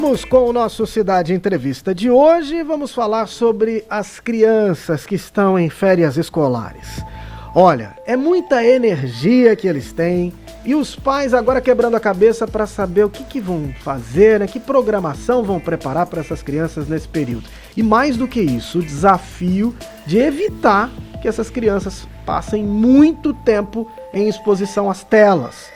Vamos com o nosso Cidade Entrevista de hoje. Vamos falar sobre as crianças que estão em férias escolares. Olha, é muita energia que eles têm e os pais agora quebrando a cabeça para saber o que vão fazer, né? Que programação vão preparar para essas crianças nesse período. E mais do que isso, o desafio de evitar que essas crianças passem muito tempo em exposição às telas.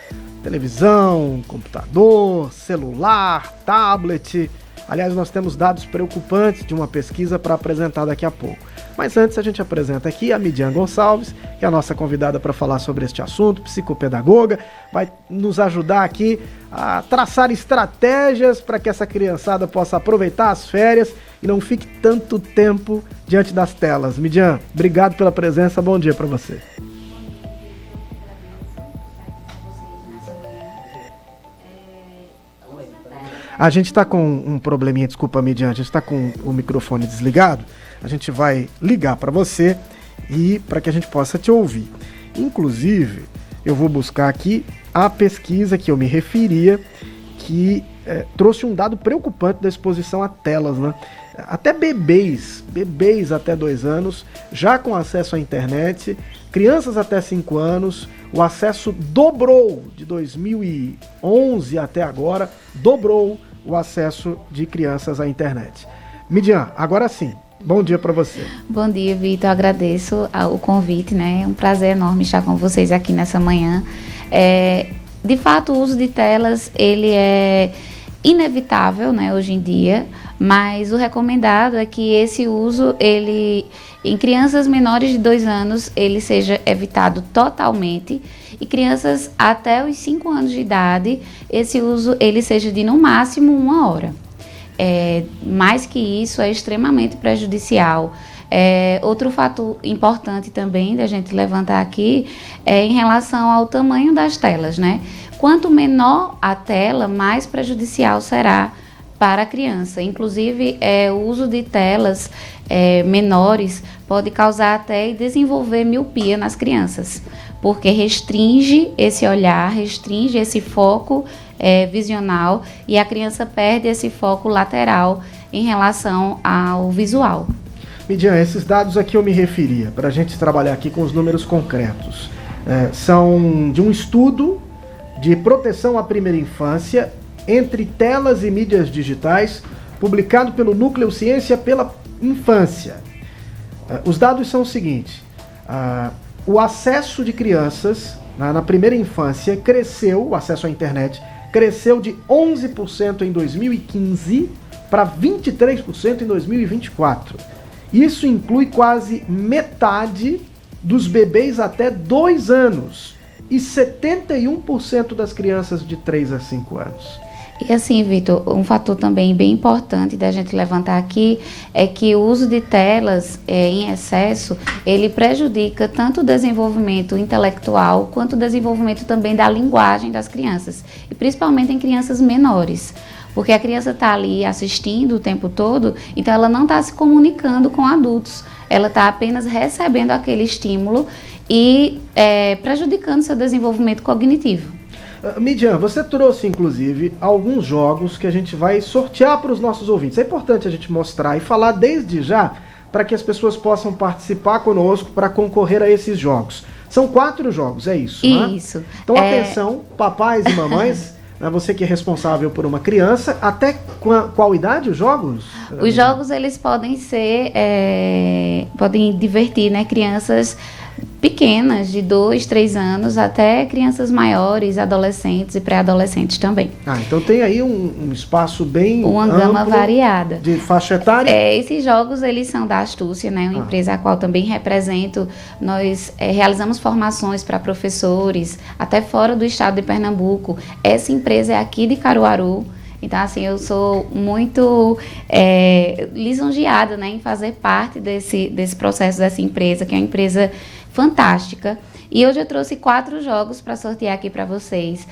Televisão, computador, celular, tablet. Aliás, nós temos dados preocupantes de uma pesquisa para apresentar daqui a pouco. Mas antes a gente apresenta aqui a Midian Gonçalves, que é a nossa convidada para falar sobre este assunto, psicopedagoga, vai nos ajudar aqui a traçar estratégias para que essa criançada possa aproveitar as férias e não fique tanto tempo diante das telas. Midian, obrigado pela presença, bom dia para você. A gente está com um probleminha, desculpa, Midian, a gente está com o microfone desligado. A gente vai ligar para você e para que a gente possa te ouvir. Inclusive, eu vou buscar aqui a pesquisa que eu me referia, que trouxe um dado preocupante da exposição a telas, né? Até bebês até 2 anos, já com acesso à internet, crianças até 5 anos, o acesso dobrou de 2011 até agora, dobrou o acesso de crianças à internet. Midian, agora sim, bom dia para você. Bom dia, Vitor, agradeço o convite, né? É um prazer enorme estar com vocês aqui nessa manhã. De fato, o uso de telas, ele é inevitável, né, hoje em dia, mas o recomendado é que esse uso, ele, em crianças menores de 2 anos, ele seja evitado totalmente, e crianças até os 5 anos de idade, esse uso, ele seja de no máximo 1 hora. Mais que isso, é extremamente prejudicial. Outro fator importante também da gente levantar aqui é em relação ao tamanho das telas, né? Quanto menor a tela, mais prejudicial será para a criança. Inclusive, o uso de telas menores pode causar até e desenvolver miopia nas crianças, porque restringe esse olhar, restringe esse foco visional e a criança perde esse foco lateral em relação ao visual. Midian, esses dados aqui eu me referia, para a gente trabalhar aqui com os números concretos. São de um estudo de proteção à primeira infância entre telas e mídias digitais, publicado pelo Núcleo Ciência pela Infância. Os dados são os seguintes: o acesso de crianças na primeira infância cresceu, o acesso à internet cresceu de 11% em 2015 para 23% em 2024. Isso inclui quase metade dos bebês até 2 anos e 71% das crianças de 3 a 5 anos. E assim, Vitor, um fator também bem importante da gente levantar aqui é que o uso de telas em excesso, ele prejudica tanto o desenvolvimento intelectual quanto o desenvolvimento também da linguagem das crianças, e principalmente em crianças menores. Porque a criança está ali assistindo o tempo todo, então ela não está se comunicando com adultos. Ela está apenas recebendo aquele estímulo e prejudicando seu desenvolvimento cognitivo. Midian, você trouxe inclusive alguns jogos que a gente vai sortear para os nossos ouvintes. É importante a gente mostrar e falar desde já para que as pessoas possam participar conosco para concorrer a esses jogos. São 4 jogos, é isso, né? Isso. Então atenção, papais e mamães. Você que é responsável por uma criança, até qual idade os jogos? Os jogos, eles podem ser, podem divertir, né, crianças pequenas, de 2, 3 anos, até crianças maiores, adolescentes e pré-adolescentes também. Então tem aí um espaço bem uma amplo, gama variada. De faixa etária? Esses jogos, eles são da Astúcia, né, uma empresa a qual também represento. Nós realizamos formações para professores, até fora do estado de Pernambuco. Essa empresa é aqui de Caruaru. Então, assim, eu sou muito lisonjeada, né, em fazer parte desse processo dessa empresa, que é uma empresa fantástica. E hoje eu trouxe 4 jogos para sortear aqui para vocês.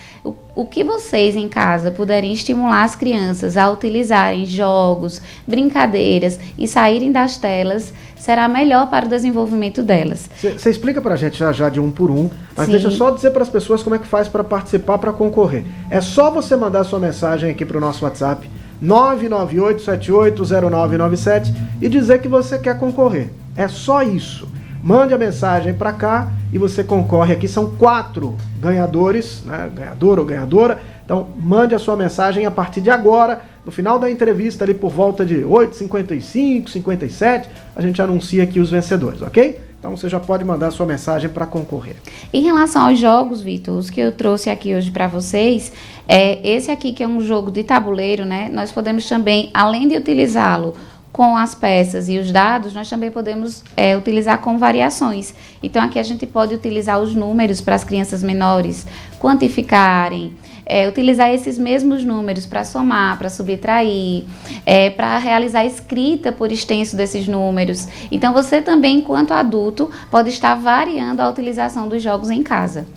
O que vocês em casa puderem estimular as crianças a utilizarem jogos, brincadeiras e saírem das telas, será melhor para o desenvolvimento delas. Você explica para a gente já de um por um, mas Sim. Deixa eu só dizer para as pessoas como é que faz para participar, para concorrer. É só você mandar sua mensagem aqui para o nosso WhatsApp, 998780997 e dizer que você quer concorrer. É só isso. Mande a mensagem para cá e você concorre aqui. São 4 ganhadores, né? Ganhador ou ganhadora. Então, mande a sua mensagem a partir de agora. No final da entrevista, ali por volta de 8h55, 57, a gente anuncia aqui os vencedores, ok? Então, você já pode mandar a sua mensagem para concorrer. Em relação aos jogos, Vitor, os que eu trouxe aqui hoje para vocês, esse aqui que é um jogo de tabuleiro, né? Nós podemos também, além de utilizá-lo com as peças e os dados, nós também podemos utilizar com variações. Então, aqui a gente pode utilizar os números para as crianças menores quantificarem, utilizar esses mesmos números para somar, para subtrair, para realizar a escrita por extenso desses números. Então, você também, enquanto adulto, pode estar variando a utilização dos jogos em casa.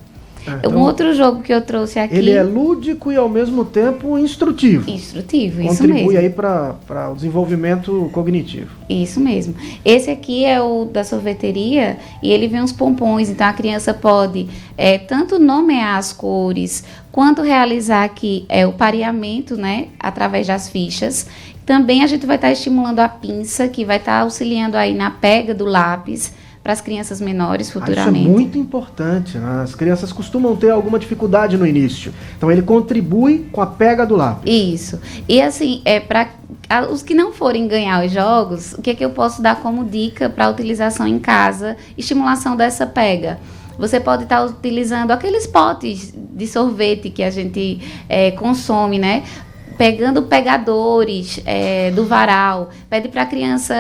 Então, um outro jogo que eu trouxe aqui... Ele é lúdico e, ao mesmo tempo, instrutivo. Instrutivo, isso mesmo. Contribui aí para o desenvolvimento cognitivo. Isso mesmo. Esse aqui é o da sorveteria e ele vem uns pompons. Então, a criança pode tanto nomear as cores, quanto realizar aqui o pareamento, né, através das fichas. Também a gente vai estar estimulando a pinça, que vai estar auxiliando aí na pega do lápis, para as crianças menores futuramente. Isso é muito importante, né? As crianças costumam ter alguma dificuldade no início. Então ele contribui com a pega do lápis. Isso. E assim, para os que não forem ganhar os jogos, o que é que eu posso dar como dica para utilização em casa, estimulação dessa pega? Você pode estar utilizando aqueles potes de sorvete que a gente consome, né? Pegando pegadores do varal. Pede para a criança...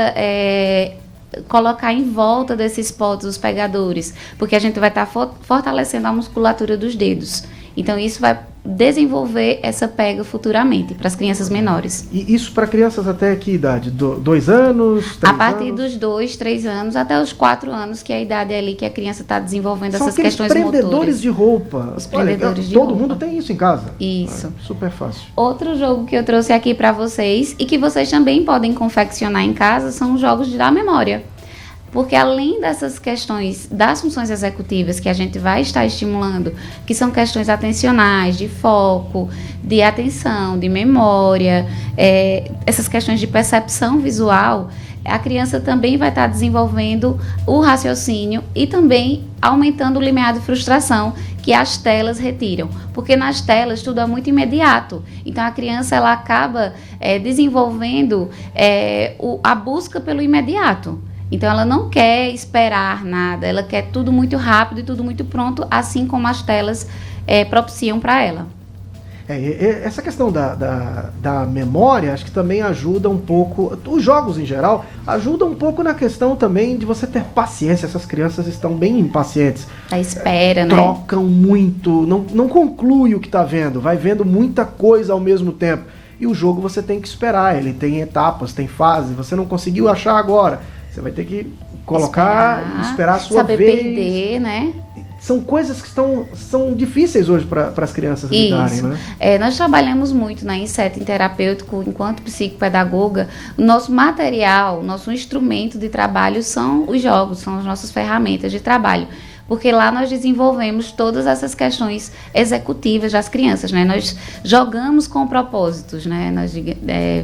colocar em volta desses potes os pegadores, porque a gente vai estar fortalecendo a musculatura dos dedos. Então, isso vai desenvolver essa pega futuramente para as crianças menores. E isso para crianças até que idade? 2 anos? 3 a partir anos? dos 2, 3 anos, até os 4 anos, que é a idade ali que a criança está desenvolvendo essas questões motoras. São aqueles prendedores de roupa. Os prendedores de roupa. Todo mundo tem isso em casa. Isso. Super fácil. Outro jogo que eu trouxe aqui para vocês e que vocês também podem confeccionar em casa são os jogos da memória. Porque além dessas questões das funções executivas que a gente vai estar estimulando, que são questões atencionais, de foco, de atenção, de memória, essas questões de percepção visual, a criança também vai estar desenvolvendo o raciocínio e também aumentando o limiar de frustração que as telas retiram. Porque nas telas tudo é muito imediato. Então a criança ela acaba desenvolvendo a busca pelo imediato. Então, ela não quer esperar nada, ela quer tudo muito rápido e tudo muito pronto, assim como as telas propiciam para ela. Essa questão da memória, acho que também ajuda um pouco, os jogos em geral, ajudam um pouco na questão também de você ter paciência. Essas crianças estão bem impacientes. A espera, né? Trocam muito, não conclui o que está vendo, vai vendo muita coisa ao mesmo tempo. E o jogo você tem que esperar, ele tem etapas, tem fases, você não conseguiu achar agora. Você vai ter que colocar, esperar a sua vez. Saber perder, né? São coisas que são difíceis hoje para as crianças lidarem, né? Nós trabalhamos muito em setting terapêutico, enquanto psicopedagoga. O nosso material, nosso instrumento de trabalho são os jogos, são as nossas ferramentas de trabalho. Porque lá nós desenvolvemos todas essas questões executivas das crianças, né? Nós jogamos com propósitos, né? Nós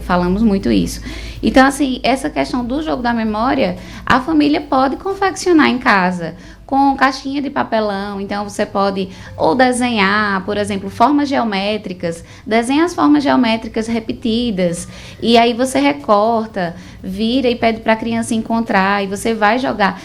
falamos muito isso. Então, assim, essa questão do jogo da memória, a família pode confeccionar em casa, com caixinha de papelão. Então, você pode ou desenhar, por exemplo, formas geométricas, desenha as formas geométricas repetidas, e aí você recorta, vira e pede para a criança encontrar, e você vai jogar.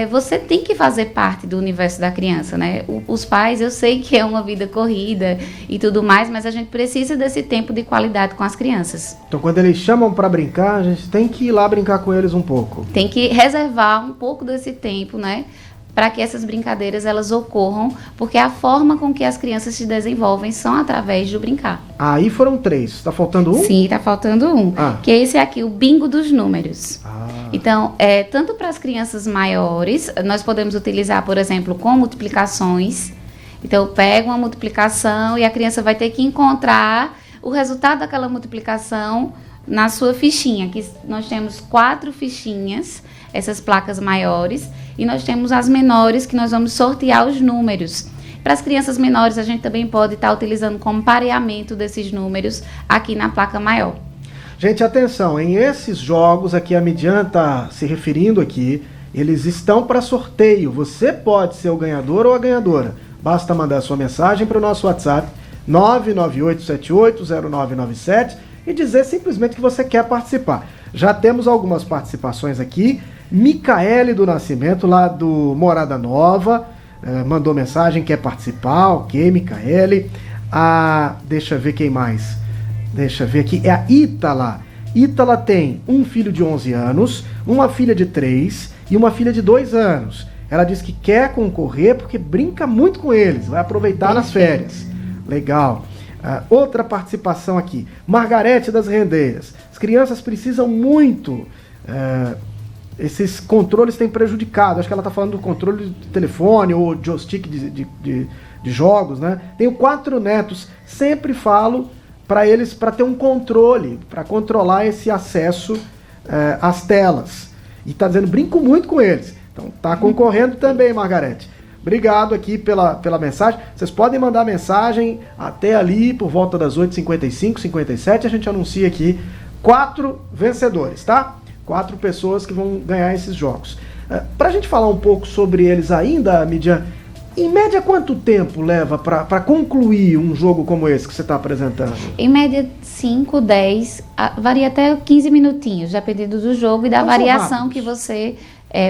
Você tem que fazer parte do universo da criança, né? Os pais, eu sei que é uma vida corrida e tudo mais, mas a gente precisa desse tempo de qualidade com as crianças. Então, quando eles chamam para brincar, a gente tem que ir lá brincar com eles um pouco. Tem que reservar um pouco desse tempo, né? Para que essas brincadeiras elas ocorram, porque a forma com que as crianças se desenvolvem são através do brincar. Aí foram 3. Está faltando um? Sim, está faltando um. Que é esse aqui, o bingo dos números. Então, tanto para as crianças maiores, nós podemos utilizar, por exemplo, com multiplicações. Então, eu pego uma multiplicação e a criança vai ter que encontrar o resultado daquela multiplicação na sua fichinha. Aqui nós temos 4 fichinhas, essas placas maiores, e nós temos as menores que nós vamos sortear os números. Para as crianças menores, a gente também pode estar utilizando como pareamento desses números aqui na placa maior. Gente, atenção, em esses jogos aqui a Midian está se referindo aqui, eles estão para sorteio. Você pode ser o ganhador ou a ganhadora. Basta mandar sua mensagem para o nosso WhatsApp 998780997 e dizer simplesmente que você quer participar. Já temos algumas participações aqui. Micaele do Nascimento, lá do Morada Nova, mandou mensagem, quer participar. Ok, Micaele. Deixa eu ver quem mais. Deixa eu ver aqui. É a Ítala. Ítala tem um filho de 11 anos, uma filha de 3 e uma filha de 2 anos. Ela diz que quer concorrer porque brinca muito com eles, vai aproveitar nas férias. Legal. Outra participação aqui. Margarete das Rendeiras. As crianças precisam muito. Esses controles têm prejudicado. Acho que ela está falando do controle de telefone ou joystick de jogos, né? Tenho 4 netos. Sempre falo para eles para ter um controle, para controlar esse acesso às telas. E está dizendo, brinco muito com eles. Então está concorrendo também, Margarete. Obrigado aqui pela mensagem. Vocês podem mandar mensagem até ali por volta das 8h55, 57. A gente anuncia aqui 4 vencedores, tá? 4 pessoas que vão ganhar esses jogos. Para a gente falar um pouco sobre eles ainda, Midian, em média quanto tempo leva para concluir um jogo como esse que você está apresentando? Em média 5, 10, varia até 15 minutinhos, dependendo do jogo e da variação que você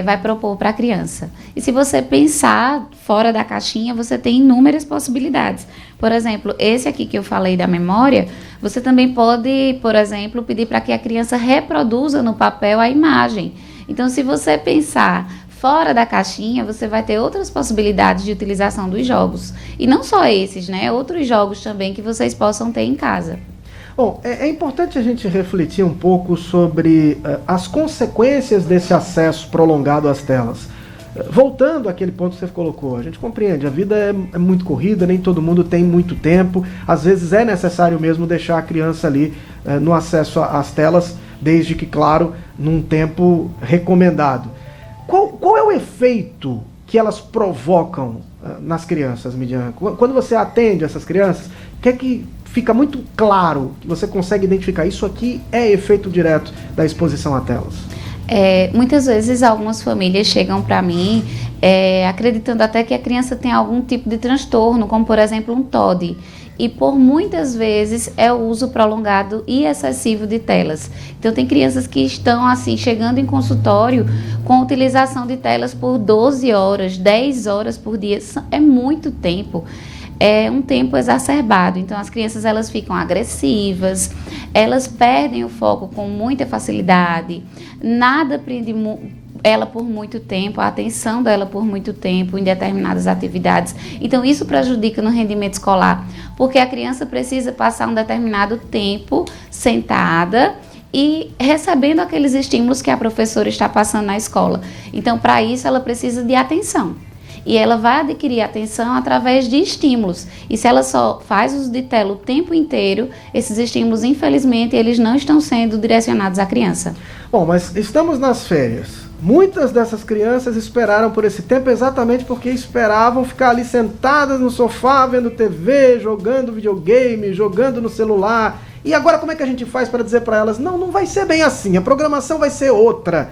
vai propor para a criança. E se você pensar fora da caixinha, você tem inúmeras possibilidades. Por exemplo, esse aqui que eu falei da memória, você também pode, por exemplo, pedir para que a criança reproduza no papel a imagem. Então, se você pensar fora da caixinha, você vai ter outras possibilidades de utilização dos jogos. E não só esses, né? Outros jogos também que vocês possam ter em casa. Bom, é importante a gente refletir um pouco sobre as consequências desse acesso prolongado às telas. Voltando àquele ponto que você colocou, a gente compreende, a vida é muito corrida, nem todo mundo tem muito tempo, às vezes é necessário mesmo deixar a criança ali no acesso às telas, desde que, claro, num tempo recomendado. Qual é o efeito que elas provocam nas crianças, Midian? Quando você atende essas crianças, o que é que fica muito claro, que você consegue identificar? Isso aqui é efeito direto da exposição a telas. Muitas vezes algumas famílias chegam para mim acreditando até que a criança tem algum tipo de transtorno, como por exemplo um TOD. E por muitas vezes é o uso prolongado e excessivo de telas. Então tem crianças que estão assim chegando em consultório com utilização de telas por 12 horas, 10 horas por dia. É muito tempo. É um tempo exacerbado, então as crianças elas ficam agressivas, elas perdem o foco com muita facilidade, nada prende ela por muito tempo, a atenção dela por muito tempo em determinadas atividades. Então isso prejudica no rendimento escolar, porque a criança precisa passar um determinado tempo sentada e recebendo aqueles estímulos que a professora está passando na escola. Então para isso ela precisa de atenção. E ela vai adquirir atenção através de estímulos. E se ela só faz uso de tela o tempo inteiro, esses estímulos, infelizmente, eles não estão sendo direcionados à criança. Bom, mas estamos nas férias. Muitas dessas crianças esperaram por esse tempo exatamente porque esperavam ficar ali sentadas no sofá, vendo TV, jogando videogame, jogando no celular. E agora como é que a gente faz para dizer para elas, não vai ser bem assim, a programação vai ser outra?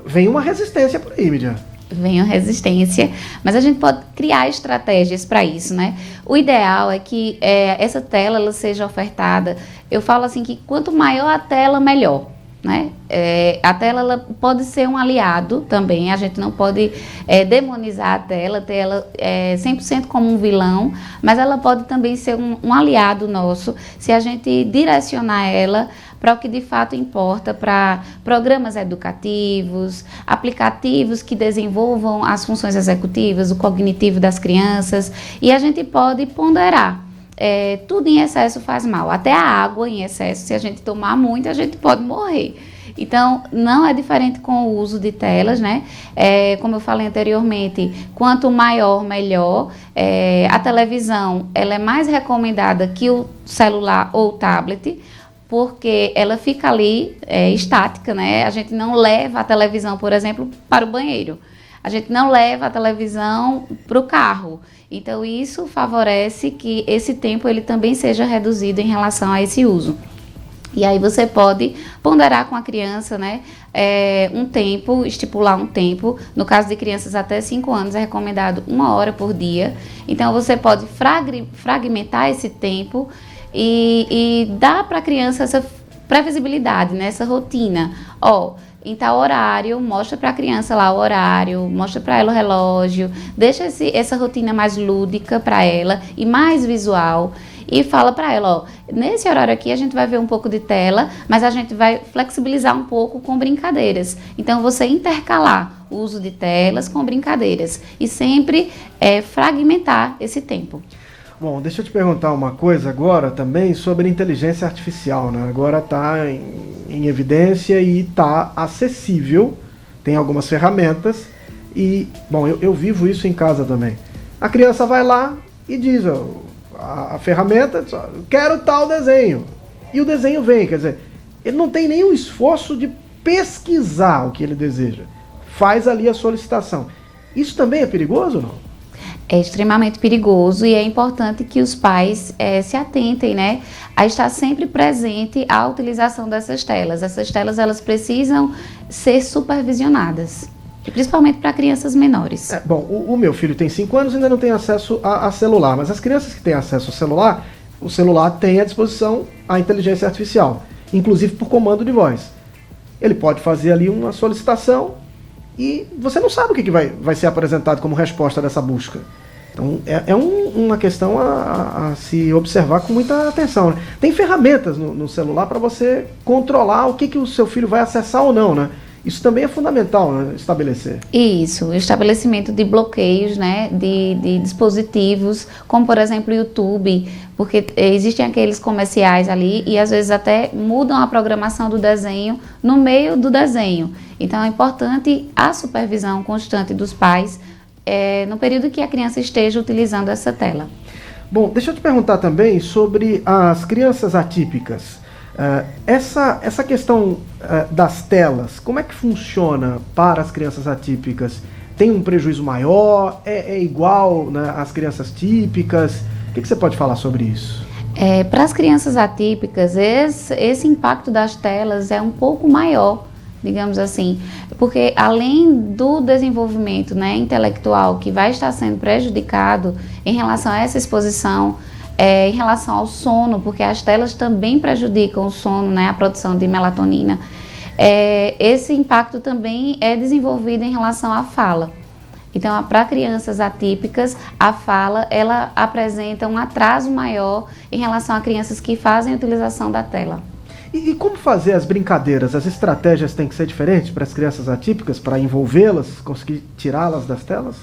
Vem uma resistência por aí, Midian. Vem a resistência, mas a gente pode criar estratégias para isso, né? O ideal é que essa tela ela seja ofertada. Eu falo assim que quanto maior a tela, melhor, né? A tela ela pode ser um aliado também, a gente não pode demonizar a tela, ter ela 100% como um vilão, mas ela pode também ser um aliado nosso se a gente direcionar ela para o que de fato importa, para programas educativos, aplicativos que desenvolvam as funções executivas, o cognitivo das crianças, e a gente pode ponderar. Tudo em excesso faz mal, até a água em excesso, se a gente tomar muito, a gente pode morrer. Então, não é diferente com o uso de telas, né? Como eu falei anteriormente, quanto maior, melhor. A televisão, ela é mais recomendada que o celular ou o tablet, porque ela fica ali estática, né? A gente não leva a televisão, por exemplo, para o banheiro. a gente não leva a televisão para o carro. Então, isso favorece que esse tempo ele também seja reduzido em relação a esse uso. E aí você pode ponderar com a criança, né, um tempo, estipular um tempo. No caso de crianças até 5 anos, é recomendado 1 hora por dia. Então, você pode fragmentar esse tempo e dar para a criança essa previsibilidade, né, essa rotina. Em tal horário, mostra para a criança lá o horário, mostra para ela o relógio, deixa essa rotina mais lúdica para ela e mais visual. E fala para ela, nesse horário aqui a gente vai ver um pouco de tela, mas a gente vai flexibilizar um pouco com brincadeiras. Então, você intercalar o uso de telas com brincadeiras e sempre fragmentar esse tempo. Bom, deixa eu te perguntar uma coisa agora também sobre inteligência artificial, né? Agora está em evidência e está acessível, tem algumas ferramentas e, bom, eu vivo isso em casa também. A criança vai lá e diz, a ferramenta, quero tal desenho. E o desenho vem, quer dizer, ele não tem nenhum esforço de pesquisar o que ele deseja. Faz ali a solicitação. Isso também é perigoso ou não? É extremamente perigoso e é importante que os pais se atentem, né, a estar sempre presente à utilização dessas telas. Essas telas, elas precisam ser supervisionadas. E principalmente para crianças menores. Bom, o meu filho tem 5 anos e ainda não tem acesso a celular, mas as crianças que têm acesso ao celular, o celular tem à disposição a inteligência artificial, inclusive por comando de voz. Ele pode fazer ali uma solicitação e você não sabe o que vai ser apresentado como resposta dessa busca. Então, uma questão a se observar com muita atenção, né? Tem ferramentas no celular para você controlar o que o seu filho vai acessar ou não, né? Isso também é fundamental, né, estabelecer. Isso, o estabelecimento de bloqueios, né, de dispositivos, como por exemplo o YouTube, porque existem aqueles comerciais ali e às vezes até mudam a programação do desenho no meio do desenho. Então é importante a supervisão constante dos pais no período que a criança esteja utilizando essa tela. Bom, deixa eu te perguntar também sobre as crianças atípicas. Essa questão das telas, como é que funciona para as crianças atípicas? Tem um prejuízo maior? É igual, né, às crianças típicas? O que você pode falar sobre isso? Para as crianças atípicas, esse impacto das telas é um pouco maior, digamos assim, porque além do desenvolvimento, né, intelectual que vai estar sendo prejudicado em relação a essa exposição, em relação ao sono, porque as telas também prejudicam o sono, né, a produção de melatonina, esse impacto também é desenvolvido em relação à fala. Então, para crianças atípicas, a fala, ela apresenta um atraso maior em relação a crianças que fazem a utilização da tela. E como fazer as brincadeiras? As estratégias têm que ser diferentes para as crianças atípicas, para envolvê-las, conseguir tirá-las das telas?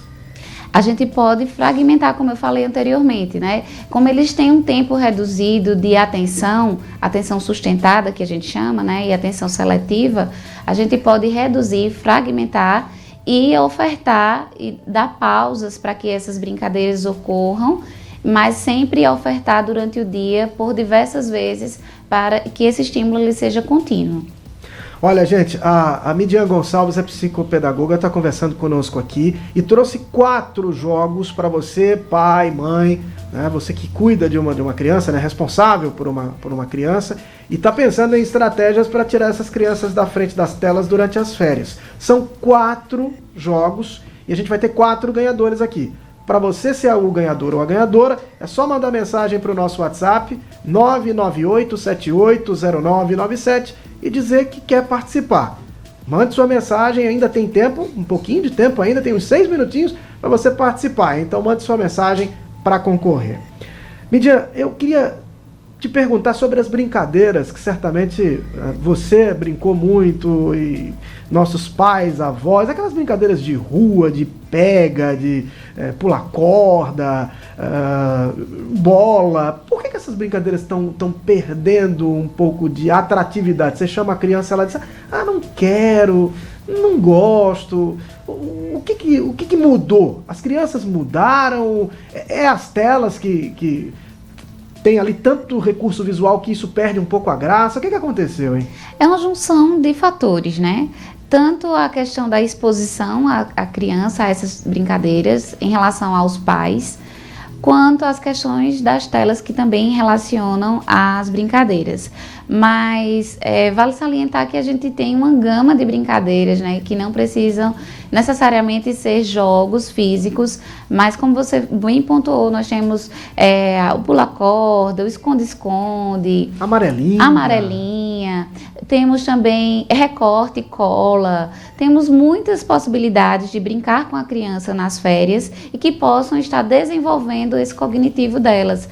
A gente pode fragmentar, como eu falei anteriormente, né? Como eles têm um tempo reduzido de atenção sustentada, que a gente chama, né? E atenção seletiva, a gente pode reduzir, fragmentar e ofertar e dar pausas para que essas brincadeiras ocorram, mas sempre ofertar durante o dia por diversas vezes para que esse estímulo ele seja contínuo. Olha, gente, a Midian Gonçalves, é psicopedagoga, está conversando conosco aqui e trouxe 4 jogos para você, pai, mãe, né, você que cuida de uma criança, né, responsável por uma criança e está pensando em estratégias para tirar essas crianças da frente das telas durante as férias. São 4 jogos e a gente vai ter 4 ganhadores aqui. Para você ser o ganhador ou a ganhadora, é só mandar mensagem para o nosso WhatsApp 998780997 e dizer que quer participar. Mande sua mensagem, ainda tem tempo, um pouquinho de tempo ainda, tem uns 6 minutinhos para você participar. Então mande sua mensagem para concorrer. Midian, eu queria te perguntar sobre as brincadeiras, que certamente você brincou muito, e nossos pais, avós, aquelas brincadeiras de rua, de pega, de pular corda, bola. Por que essas brincadeiras estão perdendo um pouco de atratividade? Você chama a criança, ela diz, não quero, não gosto. O que mudou? As crianças mudaram? É as telas que tem ali tanto recurso visual que isso perde um pouco a graça? O que aconteceu, hein? É uma junção de fatores, né? tanto a questão da exposição à criança a essas brincadeiras em relação aos pais, quanto as questões das telas que também relacionam às brincadeiras. Mas vale salientar que a gente tem uma gama de brincadeiras, né, que não precisam necessariamente ser jogos físicos, mas como você bem pontuou, nós temos o pula-corda, o esconde-esconde, amarelinha, temos também recorte e cola, temos muitas possibilidades de brincar com a criança nas férias e que possam estar desenvolvendo esse cognitivo delas.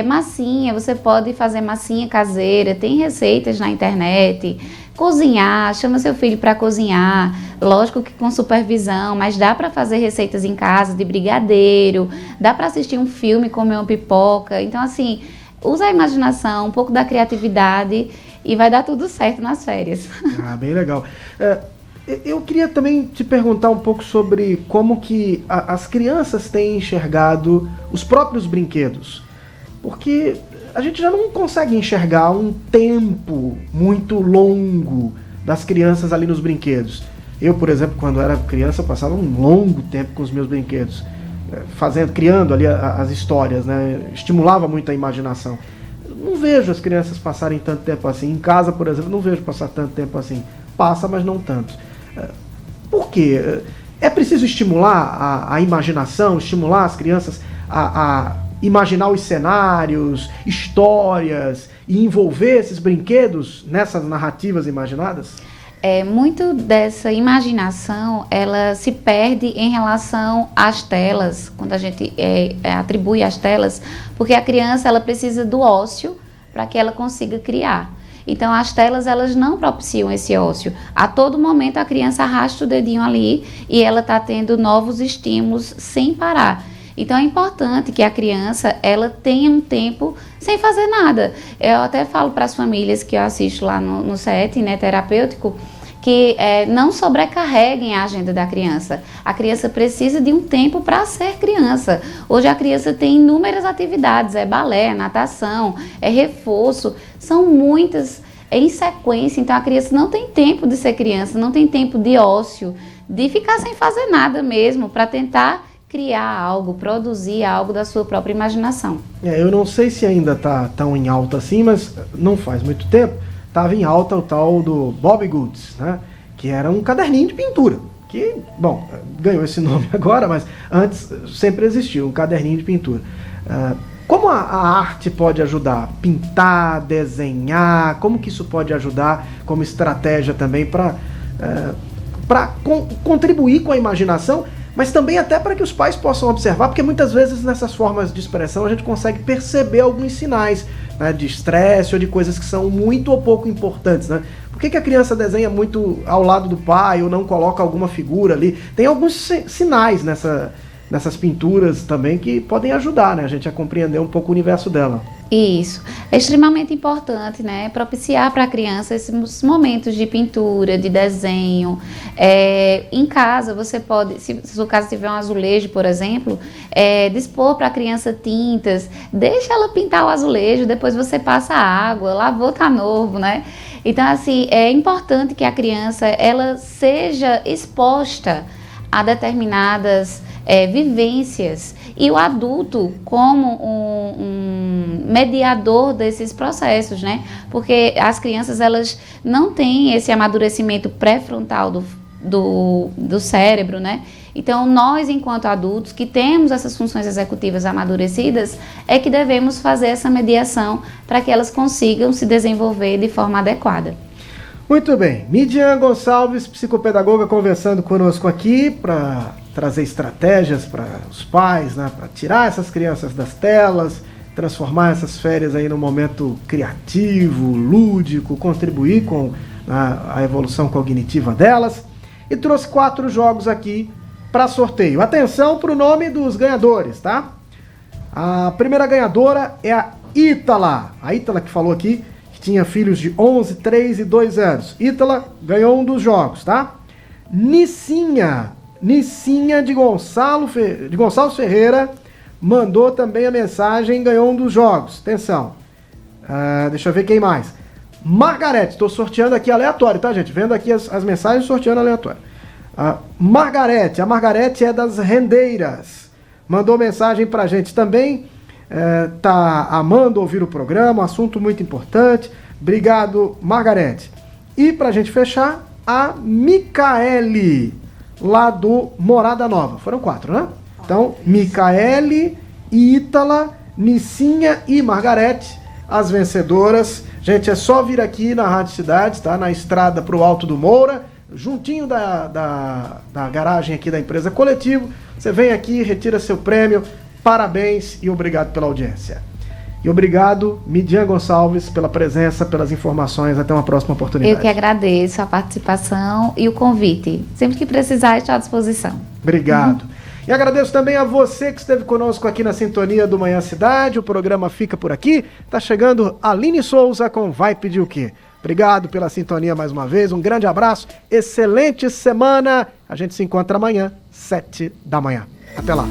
Massinha, você pode fazer massinha caseira, tem receitas na internet. Cozinhar, chama seu filho para cozinhar, lógico que com supervisão, mas dá para fazer receitas em casa de brigadeiro, dá para assistir um filme, comer uma pipoca. Então, assim, usa a imaginação, um pouco da criatividade e vai dar tudo certo nas férias. Bem legal. Eu queria também te perguntar um pouco sobre como que as crianças têm enxergado os próprios brinquedos, porque a gente já não consegue enxergar um tempo muito longo das crianças ali nos brinquedos. Eu, por exemplo, quando era criança, passava um longo tempo com os meus brinquedos, criando ali as histórias, né? Estimulava muito a imaginação. Não vejo as crianças passarem tanto tempo assim. Em casa, por exemplo, não vejo passar tanto tempo assim. Passa, mas não tanto. Por quê? É preciso estimular a imaginação, estimular as crianças a imaginar os cenários, histórias e envolver esses brinquedos nessas narrativas imaginadas? Muito dessa imaginação, ela se perde em relação às telas, quando a gente atribui as telas, porque a criança ela precisa do ócio para que ela consiga criar. Então, as telas, elas não propiciam esse ócio. A todo momento, a criança arrasta o dedinho ali e ela está tendo novos estímulos sem parar. Então, é importante que a criança, ela tenha um tempo sem fazer nada. Eu até falo para as famílias que eu assisto lá no CET, né, terapêutico, que não sobrecarreguem a agenda da criança. A criança precisa de um tempo para ser criança. Hoje a criança tem inúmeras atividades, balé, natação, reforço, são muitas em sequência. Então a criança não tem tempo de ser criança, não tem tempo de ócio, de ficar sem fazer nada mesmo, para tentar criar algo, produzir algo da sua própria imaginação. Eu não sei se ainda está tão em alta assim, mas não faz muito tempo, estava em alta o tal do Bobbie Goods, né? Que era um caderninho de pintura, que, bom, ganhou esse nome agora, mas antes sempre existiu um caderninho de pintura. Como a arte pode ajudar? Pintar, desenhar, como que isso pode ajudar como estratégia também para contribuir com a imaginação, mas também até para que os pais possam observar, porque muitas vezes nessas formas de expressão a gente consegue perceber alguns sinais, né, de estresse ou de coisas que são muito ou pouco importantes, né? Por que a criança desenha muito ao lado do pai ou não coloca alguma figura ali? Tem alguns sinais nessas pinturas também que podem ajudar, né, a gente a compreender um pouco o universo dela. Isso. É extremamente importante, né, propiciar para a criança esses momentos de pintura, de desenho. Em casa, você pode, se o caso tiver um azulejo, por exemplo, dispor para a criança tintas, deixa ela pintar o azulejo, depois você passa a água, lavou, tá novo, né? Então, assim, é importante que a criança, ela seja exposta a determinadas vivências, e o adulto como um mediador desses processos, né? Porque as crianças, elas não têm esse amadurecimento pré-frontal do cérebro, né? Então, nós, enquanto adultos, que temos essas funções executivas amadurecidas, é que devemos fazer essa mediação para que elas consigam se desenvolver de forma adequada. Muito bem. Midian Gonçalves, psicopedagoga, conversando conosco aqui para trazer estratégias para os pais, né, para tirar essas crianças das telas, transformar essas férias aí num momento criativo, lúdico, contribuir com a evolução cognitiva delas. E trouxe 4 jogos aqui para sorteio. Atenção para o nome dos ganhadores, tá? A primeira ganhadora é a Ítala. A Ítala que falou aqui que tinha filhos de 11, 3 e 2 anos. Ítala ganhou um dos jogos, tá? Nicinha de Gonçalves Ferreira mandou também a mensagem e ganhou um dos jogos. Atenção. Deixa eu ver quem mais. Margarete, estou sorteando aqui aleatório, tá, gente? Vendo aqui as mensagens, sorteando aleatório. A Margarete é das Rendeiras. Mandou mensagem pra gente também. Tá amando ouvir o programa, um assunto muito importante. Obrigado, Margarete. E pra gente fechar, a Micaele, lá do Morada Nova. Foram 4, né? Então, Micaele, Ítala, Nicinha e Margarete, as vencedoras. Gente, é só vir aqui na Rádio Cidade, tá? Na estrada pro Alto do Moura, juntinho da garagem aqui da empresa Coletivo. Você vem aqui, retira seu prêmio. Parabéns e obrigado pela audiência. E obrigado, Midian Gonçalves, pela presença, pelas informações. Até uma próxima oportunidade. Eu que agradeço a participação e o convite. Sempre que precisar, estou à disposição. Obrigado. E agradeço também a você que esteve conosco aqui na sintonia do Manhã Cidade. O programa fica por aqui. Tá chegando a Aline Souza com Vai Pedir o Quê? Obrigado pela sintonia mais uma vez. Um grande abraço. Excelente semana. A gente se encontra amanhã, 7 da manhã. Até lá.